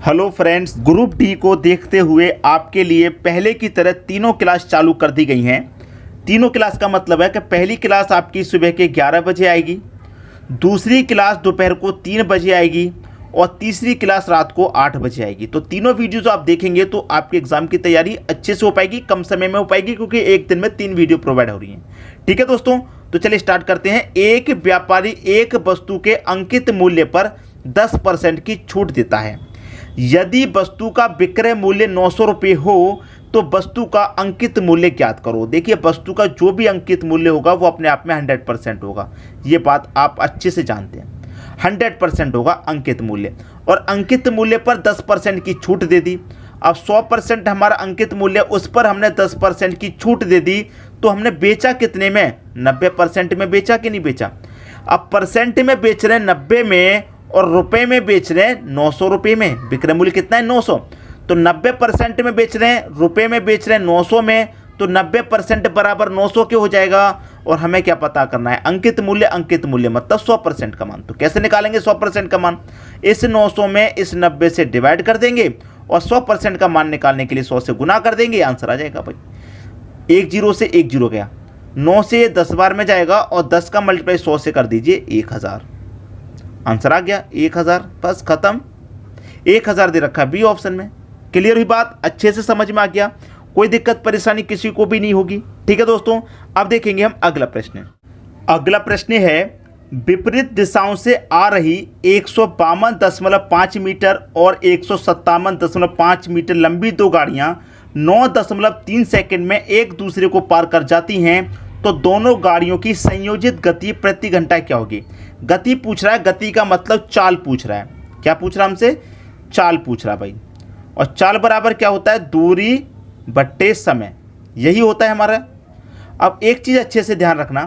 Hello friends, group D को देखते हुए आपके लिए पहले की तरह तीनों क्लास चालू कर दी गई हैं। तीनों क्लास का मतलब है कि पहली क्लास आपकी सुबह के 11 बजे आएगी, दूसरी क्लास दोपहर को 3 बजे आएगी और तीसरी क्लास रात को 8 बजे आएगी। तो तीनों वीडियोज़ आप देखेंगे तो आपके एग्जाम की तैयारी अच्छे से हो पाएगी, कम समय में हो पाएगी, क्योंकि एक दिन में 3 वीडियो प्रोवाइड हो रही हैं। ठीक है दोस्तों, तो चलिए स्टार्ट करते हैं। एक व्यापारी एक वस्तु के अंकित मूल्य पर 10% की छूट देता है। यदि वस्तु का विक्रय मूल्य 900 रुपये हो तो वस्तु का अंकित मूल्य ज्ञात करो। देखिए, वस्तु का जो भी अंकित मूल्य होगा वो अपने आप में 100% होगा, ये बात आप अच्छे से जानते हैं। 100% होगा अंकित मूल्य, और अंकित मूल्य पर 10% की छूट दे दी। अब 100% हमारा अंकित मूल्य, उस पर हमने 10% की छूट दे दी, तो हमने बेचा कितने में? 90% में बेचा कि नहीं बेचा? अब परसेंट में बेच रहे हैं 90 में और रुपए में बेच रहे हैं 900 रुपये में। विक्रय मूल्य कितना है? 900। तो 90% में बेच रहे हैं, रुपए में बेच रहे हैं 900 में, तो 90% बराबर 900 के हो जाएगा। और हमें क्या पता करना है? अंकित मूल्य मतलब 100% का मान। तो कैसे निकालेंगे 100% का मान? इस 900 में इस 90 से डिवाइड कर देंगे और 100% का मान निकालने के लिए 100 से गुना कर देंगे, आंसर आ जाएगा भाई। 1 0 से 1 0 गया, 9 से 10 बार में जाएगा और 10 का मल्टीप्लाई 100 से कर दीजिए, 1000। आंसर आ गया 1000, बस खत्म। 1000 दे रखा है बी ऑप्शन में। क्लियर हुई बात? अच्छे से समझ में आ गया? कोई दिक्कत परेशानी किसी को भी नहीं होगी। ठीक है दोस्तों, अब देखेंगे हम अगला प्रश्न। अगला प्रश्न है, विपरीत दिशाओं से आ रही 152.5 मीटर और 157.5 मीटर लंबी दो गाड़ियां 9.3 सेकंड में एक दूसरे को पार कर जाती हैं, तो दोनों गाड़ियों की संयोजित गति प्रति घंटा क्या होगी? गति पूछ रहा है, गति का मतलब चाल पूछ रहा है। क्या पूछ रहा है हमसे? चाल पूछ रहा है भाई। और चाल बराबर क्या होता है? दूरी बट्टे समय, यही होता है हमारा। अब एक चीज़ अच्छे से ध्यान रखना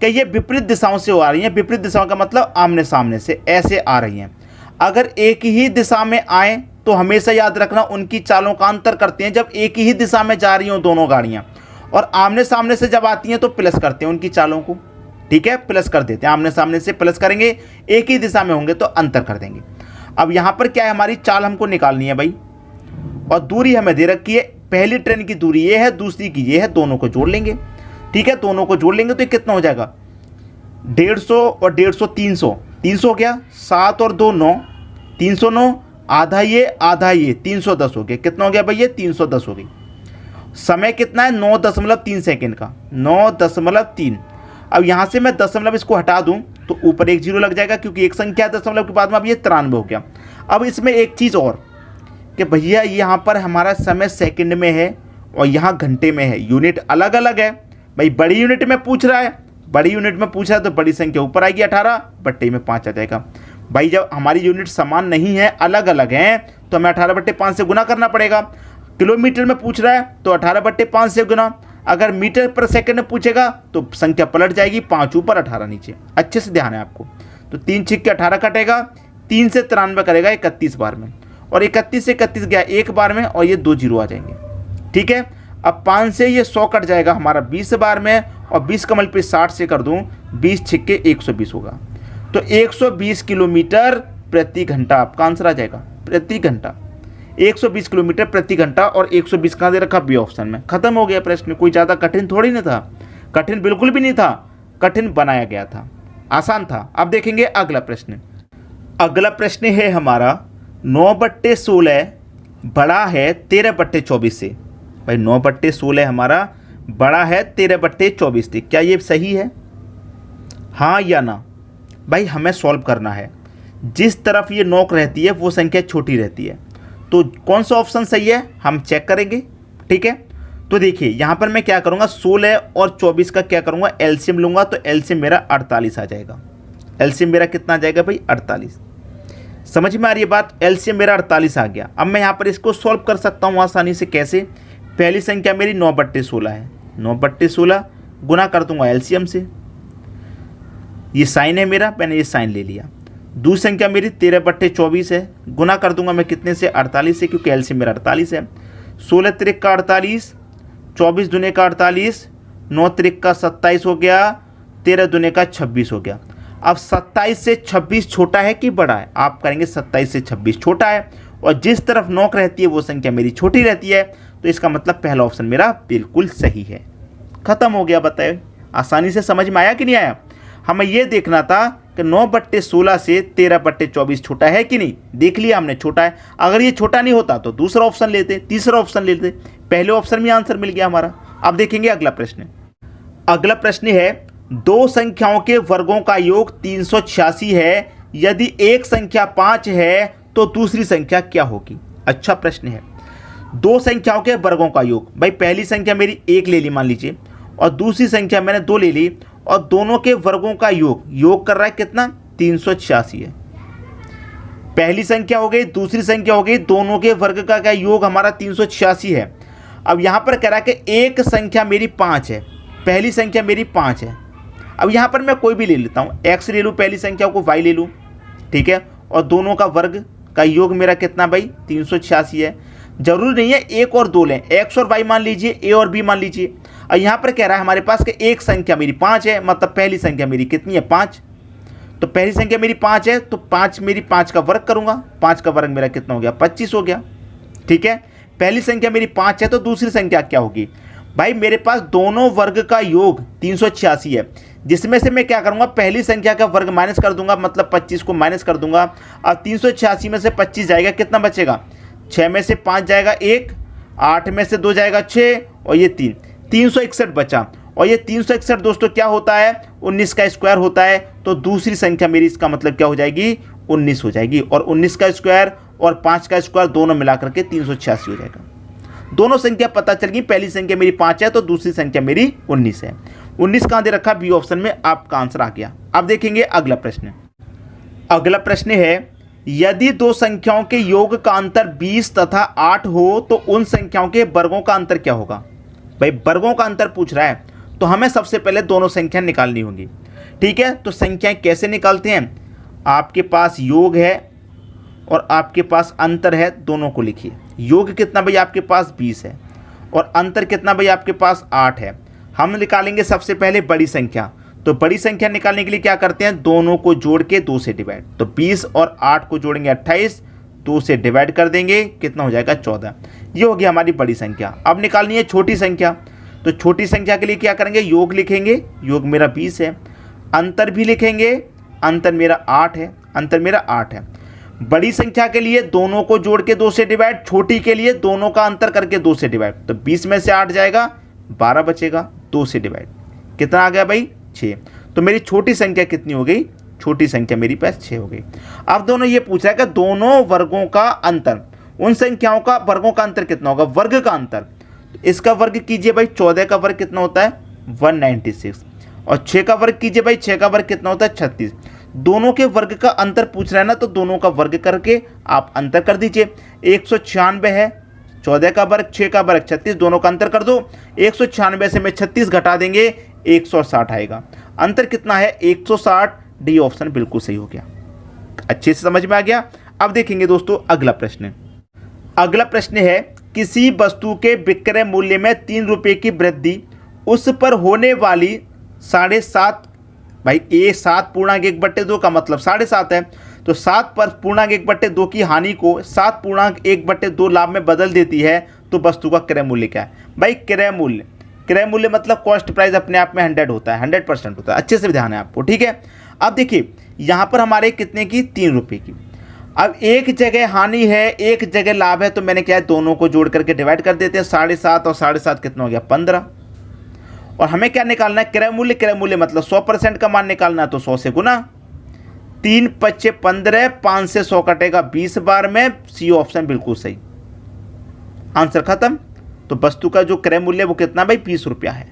कि ये विपरीत दिशाओं से आ रही हैं। विपरीत दिशाओं का मतलब आमने सामने से ऐसे आ रही हैं। अगर एक ही दिशा में आए तो हमेशा याद रखना उनकी चालों का अंतर करते हैं। जब एक ही दिशा में जा रही हों दोनों गाड़ियाँ और आमने सामने से जब आती हैं तो प्लस करते हैं उनकी चालों को। ठीक है, प्लस कर देते हैं, आमने सामने से प्लस करेंगे। एक ही दिशा में होंगे तो अंतर कर देंगे। अब यहाँ पर क्या है? हमारी चाल हमको निकालनी है भाई, और दूरी हमें दे रखी है। पहली ट्रेन की दूरी ये है, दूसरी की ये है, दोनों को जोड़ लेंगे। ठीक है, दोनों को जोड़ लेंगे तो ये कितना हो जाएगा? 150 और 150 300, 300 हो गया। 7 और 2 9, 309, आधा ये 310 हो गया। कितना हो गया भाई? ये 310 हो गई। समय कितना है? 9.3 सेकेंड का, 9.3। अब यहाँ से मैं दशमलव इसको हटा दूँ तो ऊपर 1 0 लग जाएगा, क्योंकि एक संख्या दशमलव के बाद में अब ये 93 हो गया। अब इसमें एक चीज़ और कि भैया यहाँ पर हमारा समय सेकंड में है और यहाँ घंटे में है, यूनिट अलग अलग है भाई। बड़ी यूनिट में पूछ रहा है, बड़ी यूनिट में पूछ रहा है तो बड़ी संख्या ऊपर आएगी, 18 बट्टे में 5 आ जाएगा भाई। जब हमारी यूनिट समान नहीं है, अलग अलग हैं, तो हमें 18 बट्टे 5 से गुना करना पड़ेगा। किलोमीटर में पूछ रहा है तो 18 बट्टे 5 से गुना। अगर मीटर पर सेकंड में पूछेगा तो संख्या पलट जाएगी, 5 ऊपर 18 नीचे। अच्छे से ध्यान है आपको। तो 3 छिक्के 18 कटेगा, 3 से 93 करेगा 31 बार में, और 31 से 31 गया एक बार में, और ये 2 0 आ जाएंगे। ठीक है, अब 5 से ये 100 कट जाएगा हमारा 20 बार में, और 20 का मल्टीप्लाई 60 से कर दूं, 20 छिक्के 120 होगा। तो 120 किलोमीटर प्रति घंटा आपका आंसर आ जाएगा। प्रति घंटा 120 किलोमीटर प्रति घंटा, और 120 कहाँ दे रखा? बी ऑप्शन में। खत्म हो गया प्रश्न। कोई ज़्यादा कठिन थोड़ी ना था, कठिन बिल्कुल भी नहीं था, कठिन बनाया गया था, आसान था। अब देखेंगे अगला प्रश्न। अगला प्रश्न है हमारा, 9/16 बड़ा है 13/24 से। भाई 9/16 हमारा बड़ा है 13/24 से, क्या ये सही है? हाँ या ना? भाई हमें सॉल्व करना है। जिस तरफ ये नोक रहती है वो संख्या छोटी रहती है, तो कौन सा ऑप्शन सही है हम चेक करेंगे। ठीक है, तो देखिए यहाँ पर मैं क्या करूँगा, 16 और 24 का क्या करूँगा? एलसीएम लूँगा, तो एलसीएम मेरा 48 आ जाएगा। एलसीएम मेरा कितना आ जाएगा भाई? 48। समझ में आ रही है बात? एलसीएम मेरा 48 आ गया। अब मैं यहाँ पर इसको सॉल्व कर सकता हूँ आसानी से। कैसे? पहली संख्या मेरी 9/16 है, 9/16 गुना कर दूंगा एलसीएम से। ये साइन है मेरा, मैंने ये साइन ले लिया। दूसरी संख्या मेरी 13/24 है, गुना कर दूंगा मैं कितने से? 48 से, क्योंकि एलसीएम मेरा 48 है। 16 त्रिक का 48, 24 दूने का 48, 9 त्रिक का 27 हो गया, 13 दूने का 26 हो गया। अब 27 से 26 छोटा है कि बड़ा है? आप करेंगे 27 से 26 छोटा है, और जिस तरफ नॉक रहती है वो संख्या मेरी छोटी रहती है, तो इसका मतलब पहला ऑप्शन मेरा बिल्कुल सही है। खत्म हो गया। बताए आसानी से समझ में आया कि नहीं आया? हमें ये देखना था कि 9/16 से 13/24 छोटा है कि नहीं। देख लिया हमने छोटा है। अगर ये छोटा नहीं होता तो दूसरा ऑप्शन लेते, तीसरा ऑप्शन लेते। पहले ऑप्शन में आंसर मिल गया हमारा। अब देखेंगे अगला प्रश्न। अगला प्रश्न है, दो संख्याओं के वर्गों का योग 386 है। यदि एक संख्या 5 है तो दूसरी संख्या क्या होगी? अच्छा प्रश्न है। दो संख्याओं के वर्गों का योग, भाई पहली संख्या मेरी 1 ले ली मान लीजिए, और दूसरी संख्या मैंने 2 ले ली, और दोनों के वर्गों का योग कर रहा है कितना? 386 है। पहली संख्या हो गई, दूसरी संख्या हो गई, दोनों के वर्ग का क्या योग हमारा 386 है। अब यहां पर कह रहा है कि एक संख्या मेरी 5 है, पहली संख्या मेरी 5 है। अब यहां पर मैं कोई भी ले लेता हूं, x ले लूं पहली संख्या को, y ले लूं, ठीक है, और दोनों का वर्ग का योग मेरा कितना भाई? 386 है। जरूरी नहीं है 1 और 2 लें, x और y मान लीजिए, a और b मान लीजिए। और यहाँ पर कह रहा है हमारे पास कि एक संख्या मेरी 5 है, मतलब पहली संख्या मेरी कितनी है? 5। तो पहली संख्या मेरी 5 है, तो 5 मेरी 5 का वर्ग करूंगा, 5 का वर्ग मेरा कितना हो गया? 25 हो गया। ठीक है, पहली संख्या मेरी 5 है, तो दूसरी संख्या क्या होगी? भाई मेरे पास दोनों वर्ग का योग 386 है, जिसमें से मैं क्या करूंगा? पहली संख्या का वर्ग माइनस कर दूंगा, मतलब 25 को माइनस कर दूंगा। और 386 में से 25 जाएगा, कितना बचेगा? 6 में से 5 जाएगा 1, 8 में से 2 जाएगा 6, और ये 3, 361 बचा। और ये 361 दोस्तों क्या होता है? 19 का स्क्वायर होता है। तो दूसरी संख्या मेरी इसका मतलब क्या हो जाएगी? 19 हो जाएगी। और 19 का स्क्वायर और 5 का स्क्वायर दोनों मिलाकर के 386 हो जाएगा। दोनों संख्या पता चल गई, पहली संख्या मेरी 5 है तो दूसरी संख्या मेरी 19 है। 19 कहां दे रखा? बी ऑप्शन में आपका आंसर आ गया। अब देखेंगे अगला प्रश्न। अगला प्रश्न है, यदि दो संख्याओं के योग का अंतर 20 तथा 8 हो तो उन संख्याओं के वर्गों का अंतर क्या होगा? भाई वर्गों का अंतर पूछ रहा है, तो हमें सबसे पहले दोनों संख्या निकालनी होंगी। ठीक है, तो संख्याएं कैसे निकालते हैं? आपके पास योग है और आपके पास अंतर है, दोनों को लिखिए। योग कितना भाई आपके पास? 20 है, और अंतर कितना भाई आपके पास? 8 है। हम निकालेंगे सबसे पहले बड़ी संख्या। तो बड़ी संख्या निकालने के लिए क्या करते हैं? दोनों को जोड़ के 2 से डिवाइड। तो 20 और 8 को जोड़ेंगे 28, 2 से डिवाइड कर देंगे, कितना हो जाएगा? 14। ये हो गई हमारी बड़ी संख्या। अब निकालनी है छोटी संख्या। तो छोटी संख्या के लिए क्या करेंगे? योग लिखेंगे, योग मेरा 20 है। अंतर भी लिखेंगे, अंतर मेरा 8 है, अंतर मेरा 8 है। बड़ी संख्या के लिए दोनों को जोड़ के 2 से डिवाइड, छोटी के लिए दोनों का अंतर करके 2 से डिवाइड। तो 20 में से 8 जाएगा, 12 बचेगा, 2 से डिवाइड, कितना आ गया भाई? 6। तो मेरी छोटी संख्या कितनी हो गई? छोटी संख्या मेरी पास 6 हो गई। अब दोनों ये पूछ रहा है कि दोनों वर्गों का अंतर, उन संख्याओं का वर्गों का अंतर कितना होगा? वर्ग का अंतर। इसका वर्ग कीजिए भाई, 14 का वर्ग कितना होता है? 196। और 6 का वर्ग कीजिए भाई, 6 का वर्ग कितना होता है? 36। दोनों के वर्ग का अंतर पूछ रहा है ना, तो दोनों का वर्ग करके आप अंतर कर दीजिए। 196 है, 14 का वर्ग, 6 का वर्ग 36, दोनों का अंतर कर दो। 196 से मैं 36 घटा देंगे, 160 आएगा। अंतर कितना है? 160। डी ऑप्शन बिल्कुल सही हो गया। अच्छे से समझ में आ गया। अब देखेंगे दोस्तों अगला प्रश्न। अगला प्रश्न है, किसी वस्तु के विक्रय मूल्य में 3 रुपये की वृद्धि, उस पर होने वाली 7.5, भाई ए 7.1/2 का मतलब 7.5 है, तो 7 पर पूर्णांक 1/2 की हानि को 7.1/2 लाभ में बदल देती है, तो वस्तु का क्रय मूल्य क्या है? भाई क्रय मूल्य, क्रय मूल्य मतलब कॉस्ट प्राइस अपने आप में 100 होता है, 100% होता है। अच्छे से ध्यान है आपको, ठीक है। अब देखिए यहाँ पर हमारे कितने की? 3 रुपये की। अब एक जगह हानि है, एक जगह लाभ है, तो मैंने क्या है? दोनों को जोड़ करके डिवाइड कर देते हैं। 7.5 और 7.5 कितना हो गया? 15। और हमें क्या निकालना है? क्रय मूल्य। क्रय मूल्य मतलब 100% का मान निकालना है, तो 100 से गुना। 3 × 5 = 15, 5 से 100 कटेगा 20 बार में। सी ऑप्शन बिल्कुल सही, आंसर खत्म। तो वस्तु का जो क्रय मूल्य वो कितना भाई? 20 रुपया है।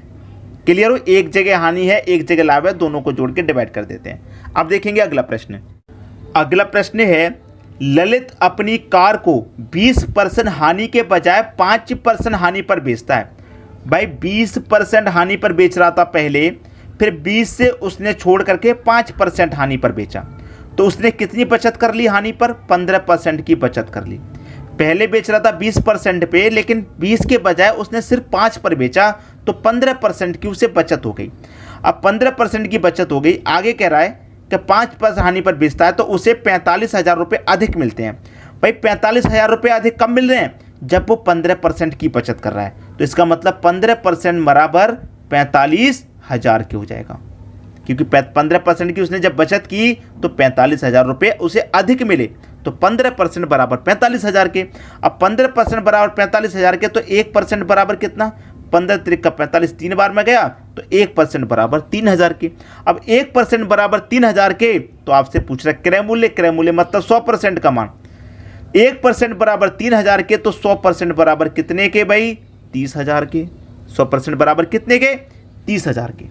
क्लियर हो? एक जगह हानि है, एक जगह लाभ है, दोनों को जोड़ के डिवाइड कर देते हैं। अब देखेंगे अगला प्रश्न। अगला प्रश्न है, ललित अपनी कार को 20% हानि के बजाय 5% हानि पर बेचता है। भाई 20% हानि पर बेच रहा था पहले, फिर 20 से उसने छोड़ करके 5% हानि पर बेचा, तो उसने कितनी बचत कर ली हानि पर? 15% की बचत कर ली। पहले बेच रहा था 20% पे, लेकिन 20 के बजाय उसने सिर्फ 5 पर बेचा, तो 15% की उसे बचत हो गई। अब 15% की बचत हो गई। आगे कह रहा है कि 5% हानि पर बेचता है तो उसे 45,000 रुपये अधिक मिलते हैं। भाई 45,000 रुपये अधिक कब मिल रहे हैं? जब वो 15% की बचत कर रहा है। तो इसका मतलब 15% बराबर 45,000 के हो जाएगा, क्योंकि 15% की उसने जब बचत की तो 45,000 रुपये उसे अधिक मिले, तो 15% बराबर 45,000 के। अब 15% बराबर 45,000 के, तो 1% बराबर कितना? 15 त्रिक का 45 3 बार में गया, तो 1% बराबर 3,000 के। अब 1% बराबर 3,000 के, तो आपसे पूछ रहा है क्रय मूल्य। क्रय मूल्य मतलब 100% का मान। 1% बराबर 3,000 के, तो 100% बराबर कितने के भाई? 30,000 के। 100% बराबर कितने के? 30,000 के।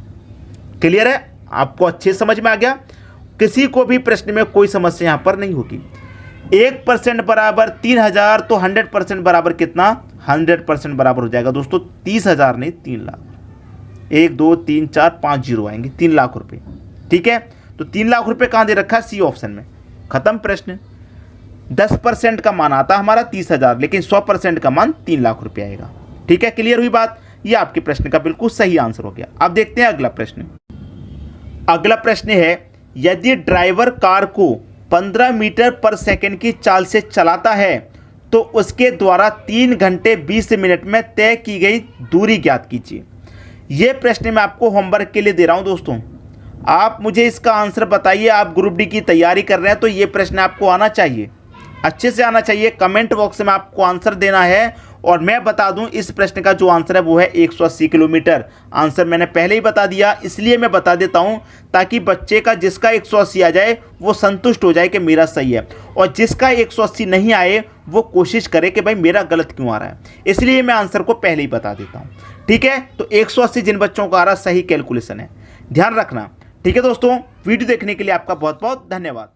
क्लियर है? आपको अच्छे समझ में आ गया? किसी को भी प्रश्न में कोई समस्या यहां पर नहीं होगी। 1% बराबर 3,000, तो 100% बराबर कितना? 100% बराबर हो जाएगा दोस्तों 30,000 नहीं 3 लाख। 1 2 3 4 5 जीरो आएंगे, 3 लाख रुपए। ठीक है, तो 3 लाख रुपए कहां दे रखा है? सी ऑप्शन में। खत्म प्रश्न। 10% का मान आता हमारा 30,000, लेकिन 100% का मान 3 लाख रुपए आएगा। ठीक है, क्लियर हुई बात? ये आपके प्रश्न का बिल्कुल सही आंसर हो गया। अब देखते हैं अगला प्रश्न। अगला प्रश्न है, यदि ड्राइवर कार को 15 मीटर पर सेकंड की चाल से चलाता है तो उसके द्वारा 3 घंटे 20 मिनट में तय की गई दूरी ज्ञात कीजिए। यह प्रश्न मैं आपको होमवर्क के लिए दे रहा हूं दोस्तों। आप मुझे इसका आंसर बताइए। आप ग्रुप डी की तैयारी कर रहे हैं तो यह प्रश्न आपको आना चाहिए, अच्छे से आना चाहिए। कमेंट बॉक्स में आपको आंसर देना है। और मैं बता दूं, इस प्रश्न का जो आंसर है वो है 180 किलोमीटर। आंसर मैंने पहले ही बता दिया, इसलिए मैं बता देता हूं ताकि बच्चे का जिसका 180 आ जाए वो संतुष्ट हो जाए कि मेरा सही है, और जिसका 180 नहीं आए वो कोशिश करे कि भाई मेरा गलत क्यों आ रहा है। इसलिए मैं आंसर को पहले ही बता देता हूं। ठीक है, तो 180 जिन बच्चों का आ रहा सही कैलकुलेशन है, ध्यान रखना। ठीक है दोस्तों, वीडियो देखने के लिए आपका बहुत बहुत धन्यवाद।